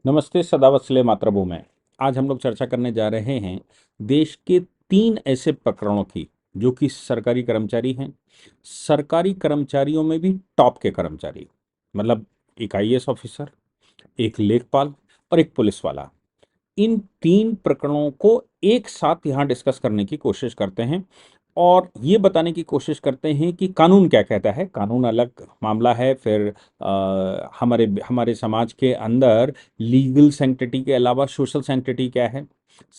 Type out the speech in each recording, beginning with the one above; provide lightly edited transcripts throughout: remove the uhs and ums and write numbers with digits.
नमस्ते सदावत्सले मातृभूमि। आज हम लोग चर्चा करने जा रहे हैं देश के 3 ऐसे प्रकरणों की जो कि सरकारी कर्मचारी हैं। सरकारी कर्मचारियों में भी टॉप के कर्मचारी, मतलब एक आईएएस ऑफिसर, एक लेखपाल और एक पुलिस वाला। इन 3 प्रकरणों को एक साथ यहाँ डिस्कस करने की कोशिश करते हैं और ये बताने की कोशिश करते हैं कि कानून क्या कहता है। कानून अलग मामला है, फिर हमारे हमारे समाज के अंदर लीगल सैंक्टिटी के अलावा सोशल सैंक्टिटी क्या है,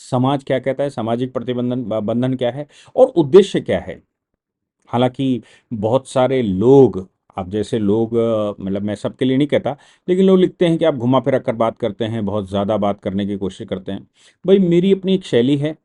समाज क्या कहता है, सामाजिक प्रतिबंधन बंधन क्या है और उद्देश्य क्या है। हालांकि बहुत सारे लोग, आप जैसे लोग, मतलब मैं सबके लिए नहीं कहता, लेकिन लोग लिखते हैं कि आप घुमा फिरा कर बात करते हैं, बहुत ज़्यादा बात करने की कोशिश करते हैं। भाई मेरी अपनी एक शैली है,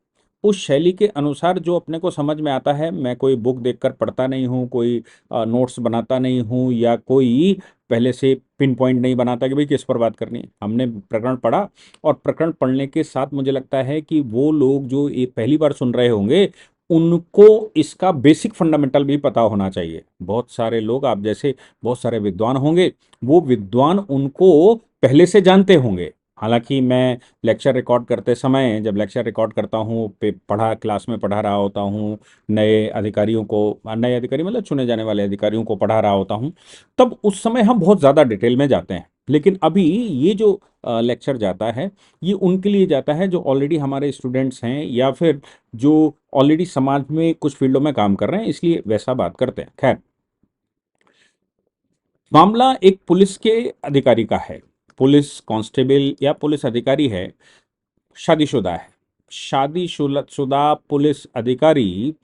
उस शैली के अनुसार जो अपने को समझ में आता है। मैं कोई बुक देखकर पढ़ता नहीं हूँ, कोई नोट्स बनाता नहीं हूँ, या कोई पहले से पिन पॉइंट नहीं बनाता कि भाई किस पर बात करनी है। हमने प्रकरण पढ़ा और प्रकरण पढ़ने के साथ मुझे लगता है कि वो लोग जो ये पहली बार सुन रहे होंगे उनको इसका बेसिक फंडामेंटल भी पता होना चाहिए। बहुत सारे लोग आप जैसे, बहुत सारे विद्वान होंगे, वो विद्वान उनको पहले से जानते होंगे। हालांकि मैं लेक्चर रिकॉर्ड करते समय, जब लेक्चर रिकॉर्ड करता हूँ, पढ़ा क्लास में पढ़ा रहा होता हूँ, नए अधिकारियों को, नए अधिकारी मतलब चुने जाने वाले अधिकारियों को पढ़ा रहा होता हूँ, तब उस समय हम बहुत ज़्यादा डिटेल में जाते हैं। लेकिन अभी ये जो लेक्चर जाता है, ये उनके लिए जाता है जो ऑलरेडी हमारे स्टूडेंट्स हैं या फिर जो ऑलरेडी समाज में कुछ फील्डों में काम कर रहे हैं, इसलिए वैसा बात करते हैं। खैर, मामला एक पुलिस के अधिकारी का है। पुलिस कांस्टेबल या पुलिस अधिकारी है, शादीशुदा है। शादीशुदा पुलिस अधिकारी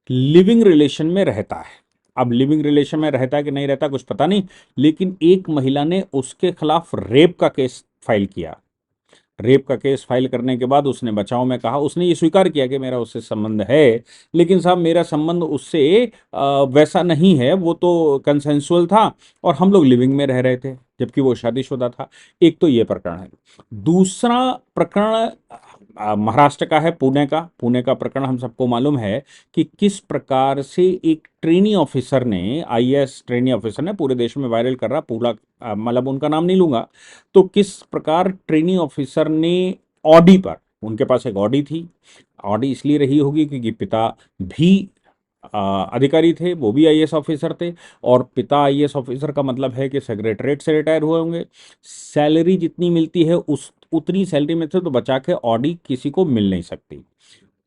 लिविंग रिलेशन में रहता है। अब लिविंग रिलेशन में रहता है कि नहीं रहता कुछ पता नहीं, लेकिन एक महिला ने उसके खिलाफ रेप का केस फाइल किया। रेप का केस फाइल करने के बाद उसने बचाव में कहा, उसने ये स्वीकार किया कि मेरा उससे संबंध है, लेकिन साहब मेरा संबंध उससे वैसा नहीं है, वो तो कंसेंसुअल था और हम लोग लिविंग में रह रहे थे जबकि वो शादीशुदा था। एक तो ये प्रकरण है। दूसरा प्रकरण महाराष्ट्र का है, पुणे का प्रकरण हम सबको मालूम है कि किस प्रकार से एक ट्रेनी ऑफिसर ने, आईएएस ट्रेनी ऑफिसर ने, पूरे देश में वायरल कर रहा पूरा, मतलब उनका नाम नहीं लूंगा, तो किस प्रकार ट्रेनी ऑफिसर ने ऑडी पर, उनके पास एक ऑडी थी, ऑडी इसलिए रही होगी क्योंकि पिता भी अधिकारी थे, वो भी आईएएस ऑफिसर थे, और पिता आईएएस ऑफिसर का मतलब है कि सेक्रेटरीट से रिटायर हुए होंगे। सैलरी जितनी मिलती है उस उतनी सैलरी में से तो बचा के ऑडी किसी को मिल नहीं सकती।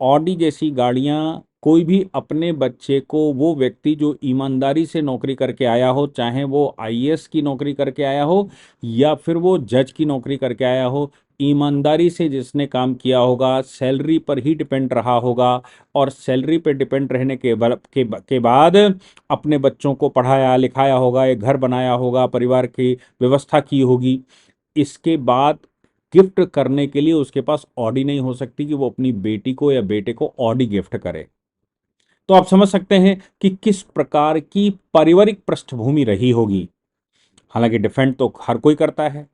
ऑडी जैसी गाड़ियां कोई भी अपने बच्चे को, वो व्यक्ति जो ईमानदारी से नौकरी करके आया हो, चाहे वो आईएएस की नौकरी करके आया हो या फिर वो जज की नौकरी करके आया हो, ईमानदारी से जिसने काम किया होगा, सैलरी पर ही डिपेंड रहा होगा, और सैलरी पर डिपेंड रहने के बाद अपने बच्चों को पढ़ाया लिखाया होगा, एक घर बनाया होगा, परिवार की व्यवस्था की होगी, इसके बाद गिफ्ट करने के लिए उसके पास ऑडी नहीं हो सकती कि वो अपनी बेटी को या बेटे को ऑडी गिफ्ट करे। तो आप समझ सकते हैं कि किस प्रकार की पारिवारिक पृष्ठभूमि रही होगी। हालांकि डिफेंड तो हर कोई करता है।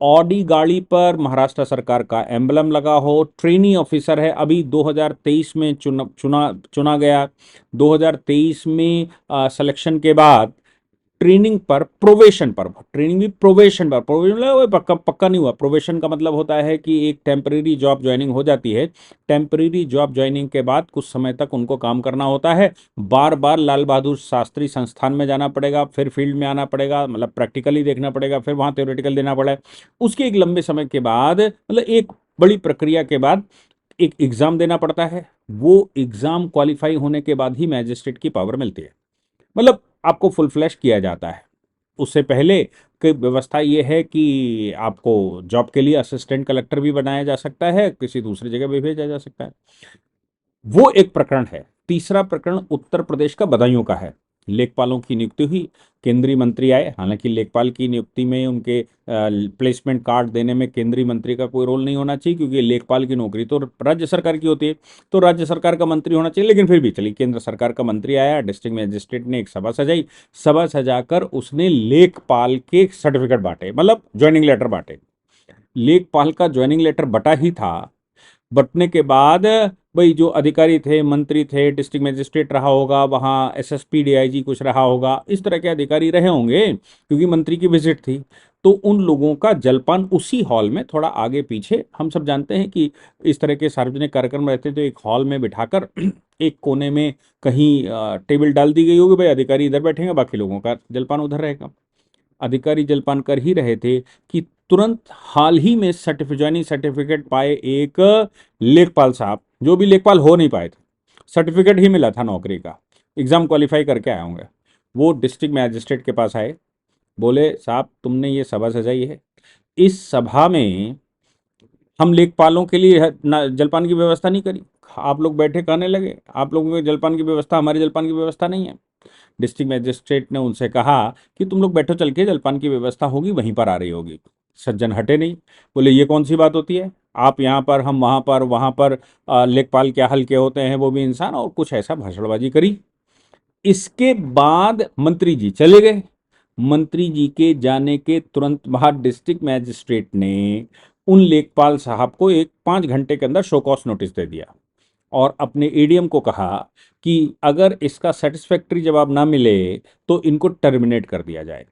ऑडी गाड़ी पर महाराष्ट्र सरकार का एम्बलम लगा हो, ट्रेनी ऑफिसर है, अभी 2023 में चुना गया। 2023 में सिलेक्शन के बाद ट्रेनिंग पर, प्रोवेशन पर, ट्रेनिंग भी प्रोवेशन पर, प्रोवेशन मतलब वो पक्का पक्का नहीं हुआ। प्रोवेशन का मतलब होता है कि एक टेम्परेरी जॉब ज्वाइनिंग हो जाती है। टेम्परेरी जॉब ज्वाइनिंग के बाद कुछ समय तक उनको काम करना होता है, बार बार लाल बहादुर शास्त्री संस्थान में जाना पड़ेगा, फिर फील्ड में आना पड़ेगा, मतलब प्रैक्टिकली देखना पड़ेगा, फिर वहाँ थ्योरेटिकल देना पड़ेगा। उसके एक लंबे समय के बाद, मतलब एक बड़ी प्रक्रिया के बाद एक एग्जाम देना पड़ता है। वो एग्जाम क्वालिफाई होने के बाद ही मैजिस्ट्रेट की पावर मिलती है, मतलब आपको फुल फ्लैश किया जाता है। उससे पहले की व्यवस्था ये है कि आपको जॉब के लिए असिस्टेंट कलेक्टर भी बनाया जा सकता है, किसी दूसरी जगह भी भेजा जा सकता है। वो एक प्रकरण है। तीसरा प्रकरण उत्तर प्रदेश का बदायूं का है। लेखपालों की नियुक्ति हुई, केंद्रीय मंत्री आए। हालांकि लेखपाल की नियुक्ति में, उनके प्लेसमेंट कार्ड देने में केंद्रीय मंत्री का कोई रोल नहीं होना चाहिए, क्योंकि लेखपाल की नौकरी तो राज्य सरकार की होती है, तो राज्य सरकार का मंत्री होना चाहिए। लेकिन फिर भी चलिए, केंद्र सरकार का मंत्री आया, डिस्ट्रिक्ट मजिस्ट्रेट ने एक सभा सजाई, सभा सजाकर उसने लेखपाल के सर्टिफिकेट बांटे, मतलब ज्वाइनिंग लेटर बांटे। लेखपाल का ज्वाइनिंग लेटर बटा ही था। बंटने के बाद भाई जो अधिकारी थे, मंत्री थे, डिस्ट्रिक्ट मजिस्ट्रेट रहा होगा वहाँ, एसएसपी डीआईजी कुछ रहा होगा, इस तरह के अधिकारी रहे होंगे क्योंकि मंत्री की विजिट थी। तो उन लोगों का जलपान उसी हॉल में, थोड़ा आगे पीछे, हम सब जानते हैं कि इस तरह के सार्वजनिक कार्यक्रम रहते हैं तो एक हॉल में बिठाकर एक कोने में कहीं टेबल डाल दी गई होगी, भाई अधिकारी इधर बैठेंगे, बाकी लोगों का जलपान उधर रहेगा। अधिकारी जलपान कर ही रहे थे कि तुरंत हाल ही में ज्वाइनिंग सर्टिफिकेट पाए एक लेखपाल साहब, जो भी लेखपाल हो नहीं पाए थे, सर्टिफिकेट ही मिला था नौकरी का, एग्जाम क्वालिफाई करके आए होंगे, वो डिस्ट्रिक्ट मैजिस्ट्रेट के पास आए, बोले साहब तुमने ये सभा सजाई है, इस सभा में हम लेखपालों के लिए जलपान की व्यवस्था नहीं करी, आप लोग बैठे कहने लगे आप लोगों के जलपान की व्यवस्था, हमारी जलपान की व्यवस्था नहीं है। डिस्ट्रिक्ट मैजिस्ट्रेट ने उनसे कहा कि तुम लोग बैठो, चल के जलपान की व्यवस्था होगी वहीं पर आ रही होगी। सज्जन हटे नहीं, बोले ये कौन सी बात होती है, आप यहाँ पर हम वहाँ पर, वहाँ पर लेखपाल क्या हल्के होते हैं, वो भी इंसान, और कुछ ऐसा भाषणबाजी करी। इसके बाद मंत्री जी चले गए। मंत्री जी के जाने के तुरंत बाद डिस्ट्रिक्ट मैजिस्ट्रेट ने उन लेखपाल साहब को एक 5 घंटे के अंदर शो कॉज नोटिस दे दिया और अपने एडीएम को कहा कि अगर इसका सेटिस्फैक्ट्री जवाब ना मिले तो इनको टर्मिनेट कर दिया जाए।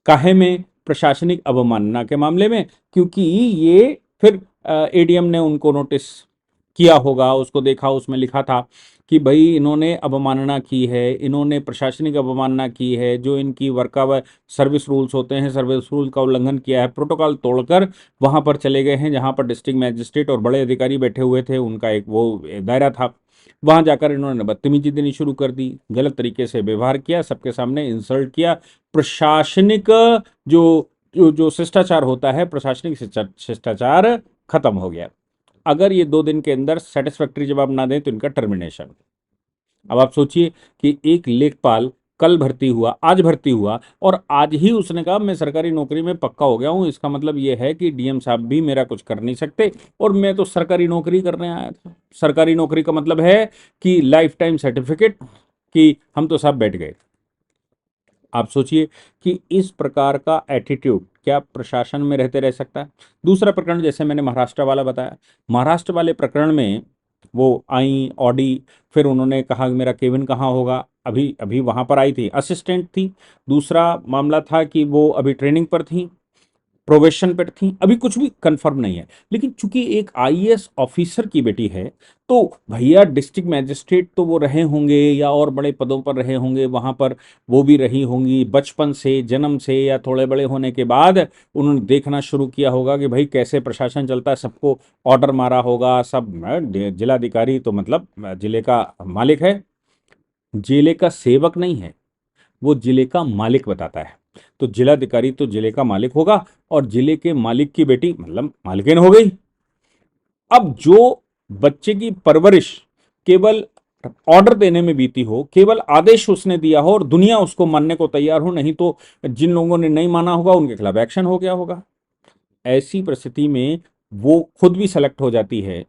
काहे में? प्रशासनिक अवमानना के मामले में, क्योंकि ये फिर एडीएम ने उनको नोटिस किया होगा, उसको देखा, उसमें लिखा था कि भाई इन्होंने अवमानना की है, इन्होंने प्रशासनिक अवमानना की है, जो इनकी वर्क सर्विस रूल्स होते हैं, सर्विस रूल का उल्लंघन किया है, प्रोटोकॉल तोड़कर वहां पर चले गए हैं जहां पर डिस्ट्रिक्ट मैजिस्ट्रेट और बड़े अधिकारी बैठे हुए थे, उनका एक वो दायरा था, वहां जाकर इन्होंने बदतमीजी देनी शुरू कर दी, गलत तरीके से व्यवहार किया, सबके सामने इंसल्ट किया। प्रशासनिक जो जो जो शिष्टाचार होता है, प्रशासनिक शिष्टाचार खत्म हो गया। अगर ये 2 दिन के अंदर सेटिस्फैक्ट्री जवाब ना दें तो इनका टर्मिनेशन। अब आप सोचिए कि एक लेखपाल कल भर्ती हुआ, आज भर्ती हुआ, और आज ही उसने कहा मैं सरकारी नौकरी में पक्का हो गया हूं, इसका मतलब यह है कि डीएम साहब भी मेरा कुछ कर नहीं सकते, और मैं तो सरकारी नौकरी करने आया था। सरकारी नौकरी का मतलब है कि लाइफ टाइम सर्टिफिकेट, कि हम तो सब बैठ गए। आप सोचिए कि इस प्रकार का एटीट्यूड क्या प्रशासन में रहते रह सकता है? दूसरा प्रकरण, जैसे मैंने महाराष्ट्र वाला बताया, महाराष्ट्र वाले प्रकरण में वो आई ऑडी, फिर उन्होंने कहा कि मेरा केबिन कहाँ होगा, अभी अभी वहां पर आई थी, असिस्टेंट थी। दूसरा मामला था कि वो अभी ट्रेनिंग पर थी, प्रोबेशन पर थी, अभी कुछ भी कंफर्म नहीं है। लेकिन चूंकि एक आईएएस ऑफिसर की बेटी है, तो भैया डिस्ट्रिक्ट मैजिस्ट्रेट तो वो रहे होंगे या और बड़े पदों पर रहे होंगे, वहां पर वो भी रही होंगी, बचपन से, जन्म से, या थोड़े बड़े होने के बाद उन्होंने देखना शुरू किया होगा कि भाई कैसे प्रशासन चलता है, सबको ऑर्डर मारा होगा सब। जिलाधिकारी तो मतलब जिले का मालिक है, जिले का सेवक नहीं है, वो जिले का मालिक बताता है। तो जिलाधिकारी तो जिले का मालिक होगा, और जिले के मालिक की बेटी मतलब मालकिन हो गई। अब जो बच्चे की परवरिश केवल ऑर्डर देने में बीती हो, केवल आदेश उसने दिया हो और दुनिया उसको मानने को तैयार हो, नहीं तो जिन लोगों ने नहीं माना होगा उनके खिलाफ एक्शन हो गया होगा, ऐसी परिस्थिति में वो खुद भी सेलेक्ट हो जाती है।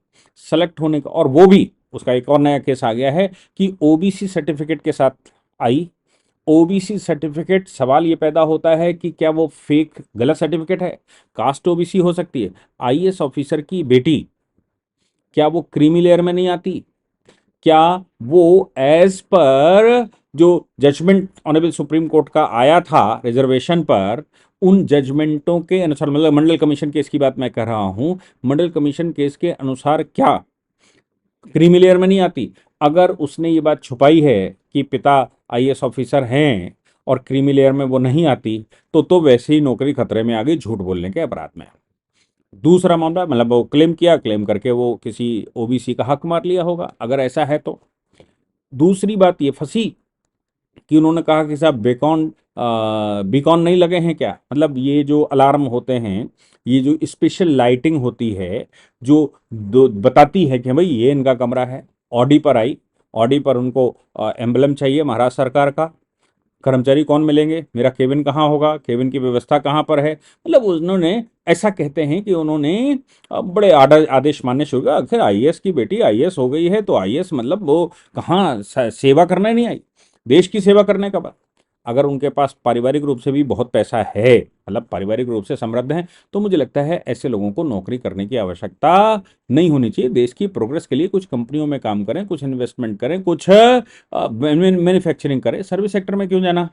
सेलेक्ट होने का, और वो भी उसका एक और नया केस आ गया है कि ओबीसी सर्टिफिकेट के साथ आई। ओबीसी सर्टिफिकेट, सवाल ये पैदा होता है कि क्या वो फेक गलत सर्टिफिकेट है? कास्ट ओबीसी हो सकती है। आईएएस ऑफिसर की बेटी, क्या वो क्रीमी लेयर में नहीं आती? क्या वो एज पर जो जजमेंट ऑनरेबल सुप्रीम कोर्ट का आया था रिजर्वेशन पर, उन जजमेंटों के अनुसार, मतलब मंडल कमीशन केस की बात मैं कर रहा हूं, मंडल कमीशन केस के अनुसार क्या क्रीमी लेयर में नहीं आती? अगर उसने ये बात छुपाई है कि पिता आईएएस ऑफिसर हैं और क्रीमी लेयर में वो नहीं आती, तो वैसे ही नौकरी खतरे में आ गई झूठ बोलने के अपराध में। दूसरा मामला, मतलब वो क्लेम किया, क्लेम करके वो किसी ओबीसी का हक मार लिया होगा, अगर ऐसा है तो। दूसरी बात ये फंसी कि उन्होंने कहा कि साहब बेकॉन बीकॉन नहीं लगे हैं क्या, मतलब ये जो अलार्म होते हैं, ये जो स्पेशल लाइटिंग होती है जो बताती है कि भाई ये इनका कमरा है। ऑडी पर आई, ऑडी पर उनको एम्बलम चाहिए महाराष्ट्र सरकार का, कर्मचारी कौन मिलेंगे, मेरा केबिन कहाँ होगा, केबिन की व्यवस्था कहाँ पर है, मतलब उन्होंने ऐसा कहते हैं कि उन्होंने बड़े आर्डर आदेश मानने शुरू किया। आखिर आईएएस की बेटी आईएएस हो गई है तो आईएएस मतलब वो कहाँ सेवा करने नहीं आई, देश की सेवा करने का बात। अगर उनके पास पारिवारिक रूप से भी बहुत पैसा है, मतलब पारिवारिक रूप से समृद्ध हैं, तो मुझे लगता है ऐसे लोगों को नौकरी करने की आवश्यकता नहीं होनी चाहिए। देश की प्रोग्रेस के लिए कुछ कंपनियों में काम करें, कुछ इन्वेस्टमेंट करें, कुछ मैन्युफैक्चरिंग करें, सर्विस सेक्टर में क्यों जाना?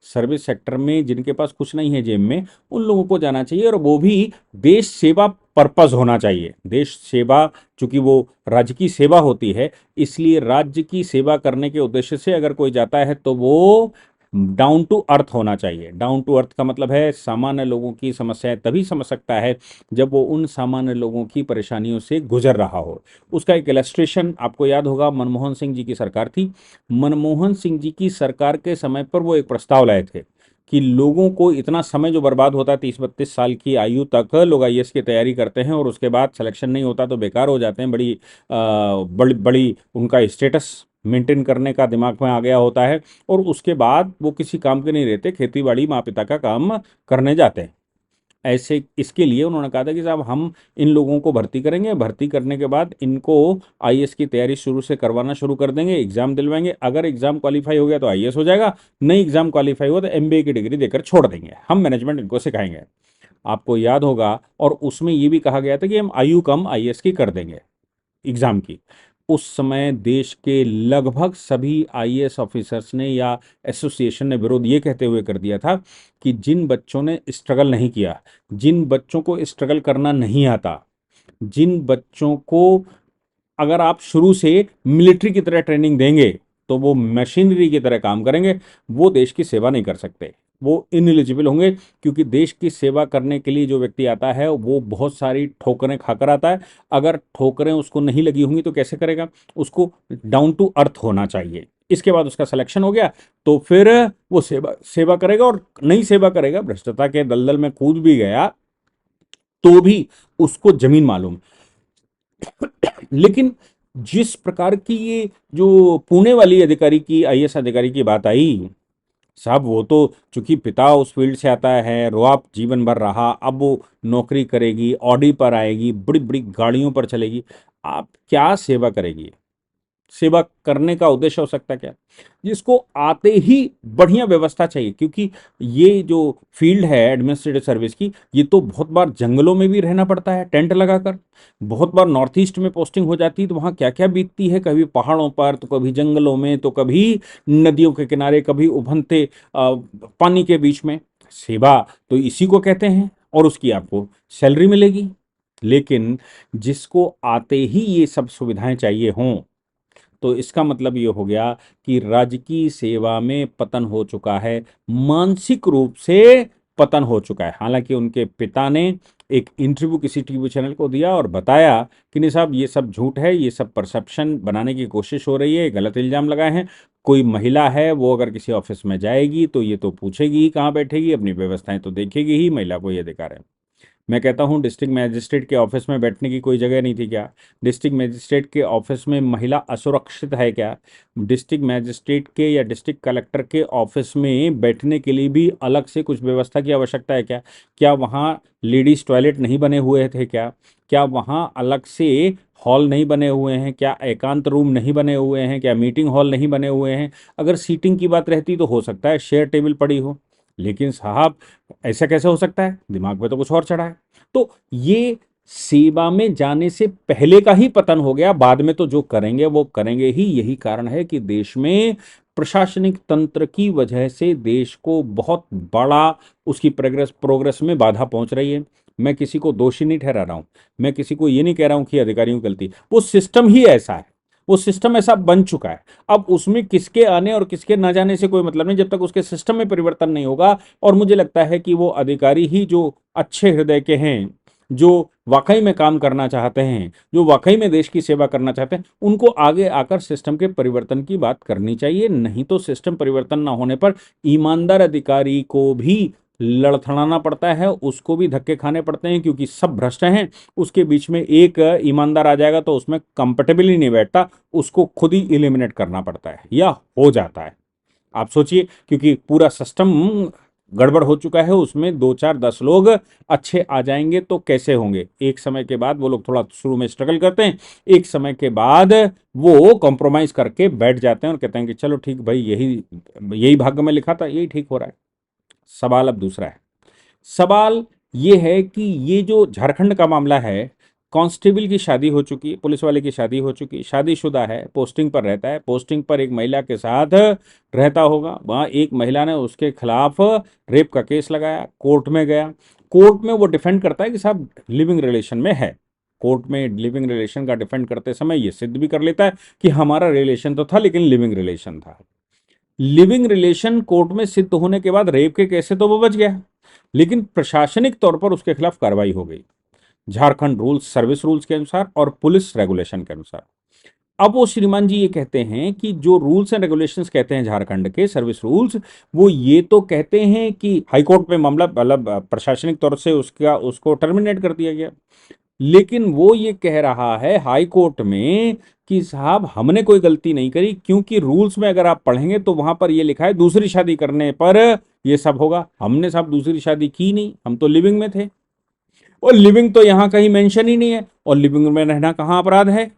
सर्विस सेक्टर में जिनके पास कुछ नहीं है जेब में, उन लोगों को जाना चाहिए, और वो भी देश सेवा पर्पस होना चाहिए। देश सेवा, चूंकि वो राज्य की सेवा होती है, इसलिए राज्य की सेवा करने के उद्देश्य से अगर कोई जाता है तो वो डाउन टू अर्थ होना चाहिए। डाउन टू अर्थ का मतलब है सामान्य लोगों की समस्याएं तभी समझ सकता है जब वो उन सामान्य लोगों की परेशानियों से गुजर रहा हो। उसका एक इलस्ट्रेशन आपको याद होगा, मनमोहन सिंह जी की सरकार थी। मनमोहन सिंह जी की सरकार के समय पर वो एक प्रस्ताव लाए थे कि लोगों को इतना समय जो बर्बाद होता है, 30-32 साल की आयु तक लोग आईएएस की तैयारी करते हैं और उसके बाद सिलेक्शन नहीं होता तो बेकार हो जाते हैं। बड़ी बड़ी उनका स्टेटस मेंटेन करने का दिमाग में आ गया होता है, और उसके बाद वो किसी काम के नहीं रहते, खेती बाड़ी माँ पिता का काम करने जाते हैं। ऐसे इसके लिए उन्होंने कहा था कि साहब हम इन लोगों को भर्ती करेंगे, भर्ती करने के बाद इनको आईएएस की तैयारी शुरू से करवाना शुरू कर देंगे, एग्जाम दिलवाएंगे। अगर एग्जाम क्वालिफाई हो गया तो आईएएस हो जाएगा, नहीं एग्जाम क्वालिफाई हुआ तो एमबीए की डिग्री देकर छोड़ देंगे, हम मैनेजमेंट इनको सिखाएंगे। आपको याद होगा, और उसमें ये भी कहा गया था कि हम आयु कम आईएएस की कर देंगे एग्जाम की। उस समय देश के लगभग सभी आईएएस ऑफिसर्स ने या एसोसिएशन ने विरोध ये कहते हुए कर दिया था कि जिन बच्चों ने स्ट्रगल नहीं किया, जिन बच्चों को स्ट्रगल करना नहीं आता, जिन बच्चों को अगर आप शुरू से मिलिट्री की तरह ट्रेनिंग देंगे तो वो मशीनरी की तरह काम करेंगे, वो देश की सेवा नहीं कर सकते, वो इनएलिजिबल होंगे। क्योंकि देश की सेवा करने के लिए जो व्यक्ति आता है वो बहुत सारी ठोकरें खाकर आता है। अगर ठोकरें उसको नहीं लगी होंगी तो कैसे करेगा? उसको डाउन टू अर्थ होना चाहिए। इसके बाद उसका सिलेक्शन हो गया तो फिर वो सेवा सेवा करेगा, और नहीं सेवा करेगा, भ्रष्टता के दलदल में कूद भी गया तो भी उसको जमीन मालूम। लेकिन जिस प्रकार की ये जो पुणे वाली अधिकारी की, आईएएस अधिकारी की बात आई, साहब वो तो चूंकि पिता उस फील्ड से आता है, रुआब जीवन भर रहा, अब वो नौकरी करेगी, ऑडी पर आएगी, बड़ी बड़ी गाड़ियों पर चलेगी, आप क्या सेवा करेगी? सेवा करने का उद्देश्य हो सकता है क्या? जिसको आते ही बढ़िया व्यवस्था चाहिए, क्योंकि ये जो फील्ड है एडमिनिस्ट्रेटिव सर्विस की, ये तो बहुत बार जंगलों में भी रहना पड़ता है टेंट लगाकर। बहुत बार नॉर्थ ईस्ट में पोस्टिंग हो जाती है तो वहाँ क्या क्या बीतती है, कभी पहाड़ों पर तो कभी जंगलों में तो कभी नदियों के किनारे, कभी उभरते पानी के बीच में। सेवा तो इसी को कहते हैं, और उसकी आपको सैलरी मिलेगी। लेकिन जिसको आते ही ये सब सुविधाएं चाहिए हों, तो इसका मतलब ये हो गया कि राज्य की सेवा में पतन हो चुका है, मानसिक रूप से पतन हो चुका है। हालांकि उनके पिता ने एक इंटरव्यू किसी टीवी चैनल को दिया और बताया कि नहीं साहब ये सब झूठ है, ये सब परसेप्शन बनाने की कोशिश हो रही है, गलत इल्जाम लगाए हैं। कोई महिला है वो अगर किसी ऑफिस में जाएगी तो ये तो पूछेगी ही कहाँ बैठेगी, अपनी व्यवस्थाएं तो देखेगी ही, महिला को ये अधिकार है। मैं कहता हूँ डिस्ट्रिक्ट मजिस्ट्रेट के ऑफिस में बैठने की कोई जगह नहीं थी क्या? डिस्ट्रिक्ट मजिस्ट्रेट के ऑफिस में महिला असुरक्षित है क्या? डिस्ट्रिक्ट मजिस्ट्रेट के या डिस्ट्रिक्ट कलेक्टर के ऑफिस में बैठने के लिए भी अलग से कुछ व्यवस्था की आवश्यकता है क्या? क्या वहाँ लेडीज टॉयलेट नहीं बने हुए थे क्या? क्या वहाँ अलग से हॉल नहीं बने हुए हैं क्या? एकांत रूम नहीं बने हुए हैं क्या? मीटिंग हॉल नहीं बने हुए हैं? अगर सीटिंग की बात रहती तो हो सकता है शेयर टेबल पड़ी हो, लेकिन साहब ऐसा कैसे हो सकता है? दिमाग में तो कुछ और चढ़ा है। तो ये सेवा में जाने से पहले का ही पतन हो गया, बाद में तो जो करेंगे वो करेंगे ही। यही कारण है कि देश में प्रशासनिक तंत्र की वजह से देश को बहुत बड़ा उसकी प्रोग्रेस प्रोग्रेस में बाधा पहुंच रही है। मैं किसी को दोषी नहीं ठहरा रहा हूं, मैं किसी को ये नहीं कह रहा हूं कि अधिकारियों की गलती, वो सिस्टम ही ऐसा है, वो सिस्टम ऐसा बन चुका है। अब उसमें किसके आने और किसके ना जाने से कोई मतलब नहीं, जब तक उसके सिस्टम में परिवर्तन नहीं होगा। और मुझे लगता है कि वो अधिकारी ही जो अच्छे हृदय के हैं, जो वाकई में काम करना चाहते हैं, जो वाकई में देश की सेवा करना चाहते हैं, उनको आगे आकर सिस्टम के परिवर्तन की बात करनी चाहिए। नहीं तो सिस्टम परिवर्तन ना होने पर ईमानदार अधिकारी को भी लड़थड़ाना पड़ता है, उसको भी धक्के खाने पड़ते हैं, क्योंकि सब भ्रष्ट हैं। उसके बीच में एक ईमानदार आ जाएगा तो उसमें कंफर्टेबल ही नहीं बैठता, उसको खुद ही इलिमिनेट करना पड़ता है या हो जाता है। आप सोचिए, क्योंकि पूरा सिस्टम गड़बड़ हो चुका है, उसमें 2 4 10 लोग अच्छे आ जाएंगे तो कैसे होंगे? एक समय के बाद वो लोग थोड़ा शुरू में स्ट्रगल करते हैं, एक समय के बाद वो कॉम्प्रोमाइज करके बैठ जाते हैं और कहते हैं कि चलो ठीक भाई, यही यही भाग्य में लिखा था, यही ठीक हो रहा है। सवाल अब दूसरा है। सवाल ये है कि ये जो झारखंड का मामला है, कांस्टेबल की शादी हो चुकी है, पुलिस वाले की शादी हो चुकी है, शादीशुदा है, पोस्टिंग पर रहता है, पोस्टिंग पर एक महिला के साथ रहता होगा, वहाँ एक महिला ने उसके खिलाफ रेप का केस लगाया, कोर्ट में गया, कोर्ट में वो डिफेंड करता है कि साहब लिविंग रिलेशन में है। कोर्ट में लिविंग रिलेशन का डिफेंड करते समय ये सिद्ध भी कर लेता है कि हमारा रिलेशन तो था लेकिन लिविंग रिलेशन था। लिविंग रिलेशन कोर्ट में सिद्ध होने के बाद रेप के केस से तो वो बच गया, लेकिन प्रशासनिक तौर पर उसके खिलाफ कार्रवाई हो गई झारखंड रूल्स सर्विस रूल्स के अनुसार और पुलिस रेगुलेशन के अनुसार। अब वो श्रीमान जी ये कहते हैं कि जो रूल्स एंड रेगुलेशंस कहते हैं झारखंड के सर्विस रूल्स, वो ये तो कहते हैं कि हाईकोर्ट में मामला मतलब प्रशासनिक तौर से उसको टर्मिनेट कर दिया गया, लेकिन वो ये कह रहा है हाई कोर्ट में कि साहब हमने कोई गलती नहीं करी, क्योंकि रूल्स में अगर आप पढ़ेंगे तो वहां पर ये लिखा है दूसरी शादी करने पर ये सब होगा। हमने साहब दूसरी शादी की नहीं, हम तो लिविंग में थे, और लिविंग तो यहां कहीं मेंशन ही नहीं है, और लिविंग में रहना कहां अपराध है।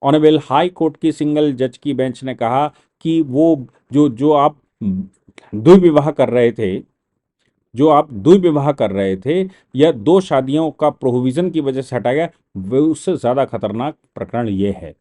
ऑनरेबल हाई कोर्ट की सिंगल जज की बेंच ने कहा कि वो जो जो आप द्विविवाह कर रहे थे, जो आप द्विविवाह कर रहे थे या दो शादियों का प्रोविजन की वजह से हटाया गया, वो उससे ज्यादा खतरनाक प्रकरण ये है।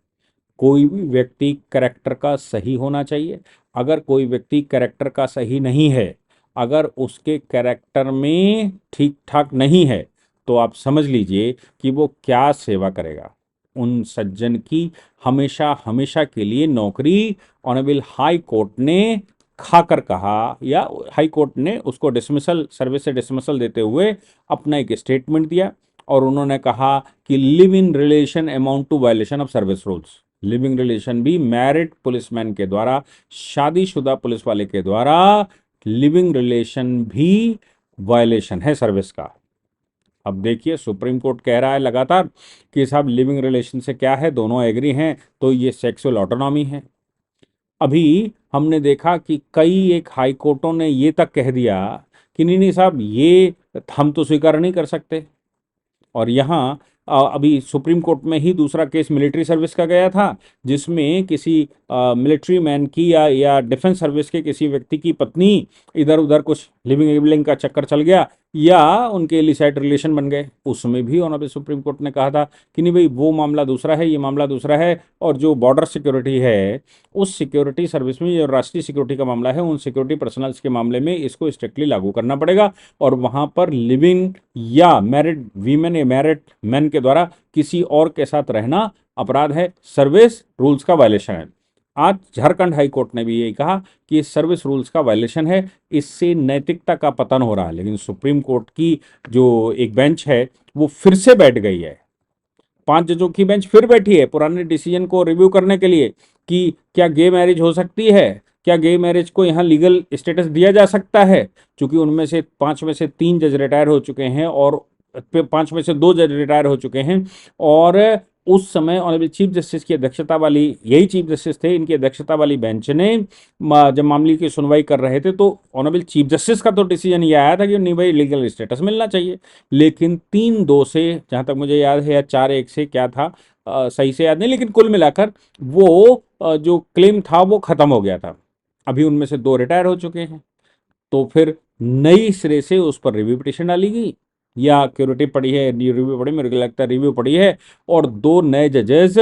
कोई भी व्यक्ति कैरेक्टर का सही होना चाहिए, अगर कोई व्यक्ति कैरेक्टर का सही नहीं है, अगर उसके कैरेक्टर में ठीक ठाक नहीं है, तो आप समझ लीजिए कि वो क्या सेवा करेगा। उन सज्जन की हमेशा हमेशा के लिए नौकरी ऑनरेबल हाई कोर्ट ने खाकर कहा, या हाई कोर्ट ने उसको डिसमिसल सर्विस से डिसमिसल देते हुए अपना एक स्टेटमेंट दिया, और उन्होंने कहा कि live in relation amount to violation of service rules. Living relation भी मैरिड पुलिसमैन के द्वारा, शादीशुदा पुलिस वाले के द्वारा लिविंग रिलेशन भी वायलेशन है सर्विस का। अब देखिए सुप्रीम कोर्ट कह रहा है लगातार कि साहब लिविंग रिलेशन से क्या है, दोनों एग्री हैं तो ये सेक्सुअल ऑटोनॉमी है। अभी हमने देखा कि कई एक हाई कोर्टों ने ये तक कह दिया कि नहीं नहीं साहब ये हम तो स्वीकार नहीं कर सकते। और यहाँ अभी सुप्रीम कोर्ट में ही दूसरा केस मिलिट्री सर्विस का गया था, जिसमें किसी मिलिट्री मैन की या डिफेंस सर्विस के किसी व्यक्ति की पत्नी इधर उधर कुछ लिविंग एविलिंग का चक्कर चल गया या उनके इलिसाइट रिलेशन बन गए। उसमें भी ऑनरेबल सुप्रीम कोर्ट ने कहा था कि नहीं भाई वो मामला दूसरा है, ये मामला दूसरा है, और जो बॉर्डर सिक्योरिटी है उस सिक्योरिटी सर्विस में जो राष्ट्रीय सिक्योरिटी का मामला है, उन सिक्योरिटी पर्सनल्स के मामले में इसको स्ट्रिक्टली लागू करना पड़ेगा, और वहां पर लिविंग या मैरिड वीमेन या मैरिड मैन के द्वारा किसी और के साथ रहना अपराध है, सर्विस रूल्स का वायलेशन है। आज झारखंड हाई कोर्ट ने भी यही कहा कि ये सर्विस रूल्स का वायलेशन है, इससे नैतिकता का पतन हो रहा है। लेकिन सुप्रीम कोर्ट की जो एक बेंच है वो फिर से बैठ गई है, 5 जजों की बेंच फिर बैठी है पुराने डिसीजन को रिव्यू करने के लिए कि क्या गे मैरिज हो सकती है, क्या गे मैरिज को यहाँ लीगल स्टेटस दिया जा सकता है। क्योंकि उनमें से 5 में से 3 जज रिटायर हो चुके हैं, और 5 में से 2 जज रिटायर हो चुके हैं, और उस समय ऑनरेबल चीफ जस्टिस की अध्यक्षता वाली, यही चीफ जस्टिस थे, इनकी अध्यक्षता वाली बेंच ने जब मामले की सुनवाई कर रहे थे तो ऑनरेबल चीफ जस्टिस का तो डिसीजन ये आया था कि नहीं भाई लीगल स्टेटस मिलना चाहिए। लेकिन 3-2 से, जहां तक मुझे याद है, या 4-1 से क्या था, सही से याद नहीं, लेकिन कुल मिलाकर वो जो क्लेम था वो खत्म हो गया था। अभी उनमें से 2 रिटायर हो चुके हैं, तो फिर नई सिरे से उस पर रिव्यू पिटिशन डाली गई, या क्यूरेटिव पड़ी है, रिव्यू पड़ी, मेरे को लगता है रिव्यू पड़ी है, और 2 नए जजेस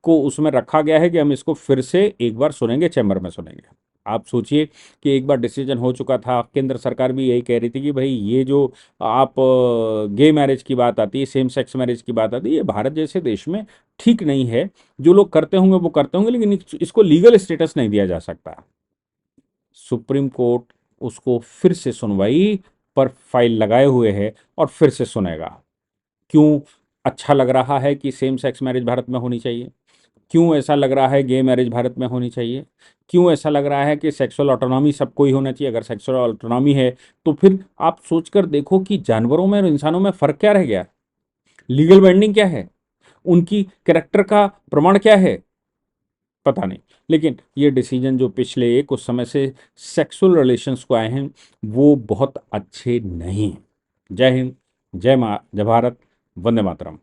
को उसमें रखा गया है कि हम इसको फिर से एक बार सुनेंगे, चैम्बर में सुनेंगे। आप सोचिए कि एक बार डिसीजन हो चुका था, केंद्र सरकार भी यही कह रही थी कि भाई ये जो आप गे मैरिज की बात आती है, सेम सेक्स मैरिज की बात आती है, ये भारत जैसे देश में ठीक नहीं है। जो लोग करते होंगे वो करते होंगे, लेकिन इसको लीगल स्टेटस नहीं दिया जा सकता। सुप्रीम कोर्ट उसको फिर से सुनवाई पर फाइल लगाए हुए है और फिर से सुनेगा। क्यों अच्छा लग रहा है कि सेम सेक्स मैरिज भारत में होनी चाहिए, क्यों ऐसा लग रहा है गे मैरिज भारत में होनी चाहिए, क्यों ऐसा लग रहा है कि सेक्सुअल ऑटोनॉमी सबको ही होना चाहिए। अगर सेक्सुअल ऑटोनॉमी है तो फिर आप सोचकर देखो कि जानवरों में और इंसानों में फर्क क्या रह गया, लीगल बाइंडिंग क्या है, उनकी कैरेक्टर का प्रमाण क्या है, पता नहीं। लेकिन ये डिसीजन जो पिछले कुछ समय से सेक्सुअल रिलेशंस को आए हैं वो बहुत अच्छे नहीं हैं। जय हिंद, जय माँ, जय भारत, वंदे मातरम।